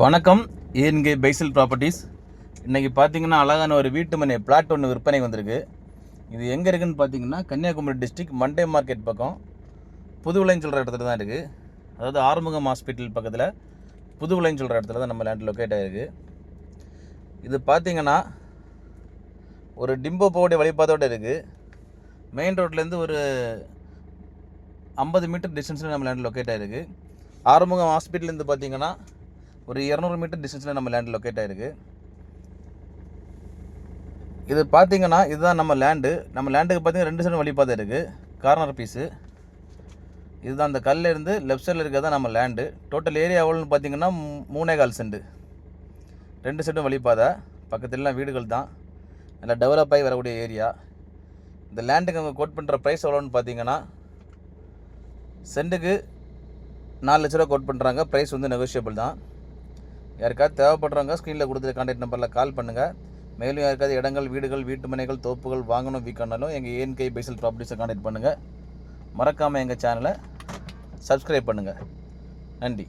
வணக்கம். ஏஎன்கே பைசல் ப்ராப்பர்ட்டிஸ். இன்றைக்கி பார்த்தீங்கன்னா அழகான ஒரு வீட்டு மனை பிளாட் ஒன்று விற்பனை வந்திருக்கு. இது எங்கே இருக்குதுன்னு பார்த்தீங்கன்னா கன்னியாகுமரி டிஸ்ட்ரிக்ட் மண்டே மார்க்கெட் பக்கம் புதுவிளைன்னு சொல்கிற இடத்துல தான் இருக்குது. அதாவது ஆறுமுகம் ஹாஸ்பிட்டல் பக்கத்தில் புதுவிளைன்னு சொல்கிற இடத்துல தான் நம்ம லேண்ட் லொக்கேட் ஆகிருக்கு. இது பார்த்தீங்கன்னா ஒரு டிம்போ போடைய வழிபாதோடு இருக்குது. மெயின் ரோட்லேருந்து ஒரு 50 மீட்டர் டிஸ்டன்ஸில் நம்ம லேண்ட் லொக்கேட் ஆகிருக்கு. ஆறுமுகம் ஹாஸ்பிட்டல்லேருந்து பார்த்தீங்கன்னா ஒரு 200 மீட்டர் டிஸ்டன்ஸில் நம்ம லேண்ட் லொக்கேட் ஆகிருக்கு. இது பார்த்தீங்கன்னா இதுதான் நம்ம லேண்டு. நம்ம லேண்டுக்கு பார்த்தீங்கன்னா 2 சைடும் வழிபாதை இருக்குது. கார்னர் பீஸு இதுதான். அந்த கல்லில் இருந்து லெஃப்ட் சைடில் இருக்கிறது தான் நம்ம லேண்டு. டோட்டல் ஏரியா எவ்வளோன்னு பார்த்தீங்கன்னா 3.25 சென்ட். 2 சைடும் வழிபாதை, பக்கத்துலலாம் வீடுகள் தான். நல்லா டெவலப் ஆகி வரக்கூடிய ஏரியா. இந்த லேண்டுக்கு அவங்க கோட் பண்ணுற ப்ரைஸ் எவ்வளோன்னு பார்த்தீங்கன்னா சென்ட்டுக்கு 4 லட்ச ரூபா கோட் பண்ணுறாங்க. ப்ரைஸ் வந்து நெகோஷியபிள் தான். யாருக்காவது தேவைப்படுறவங்க ஸ்க்ரீனில் கொடுத்துருக்க கான்டாக்ட் நம்பரில் கால் பண்ணுங்கள். மேலும் யாருக்காவது இடங்கள், வீடுகள், வீட்டு மனைகள், தோப்புகள் வாங்கணும் விற்கணும்னாலும் எங்கள் ஏஎன்கே பைசல் ப்ராப்பர்ட்டிஸை கான்டாக்ட் பண்ணுங்கள். மறக்காமல் எங்கள் சேனலை சப்ஸ்கிரைப் பண்ணுங்கள். நன்றி.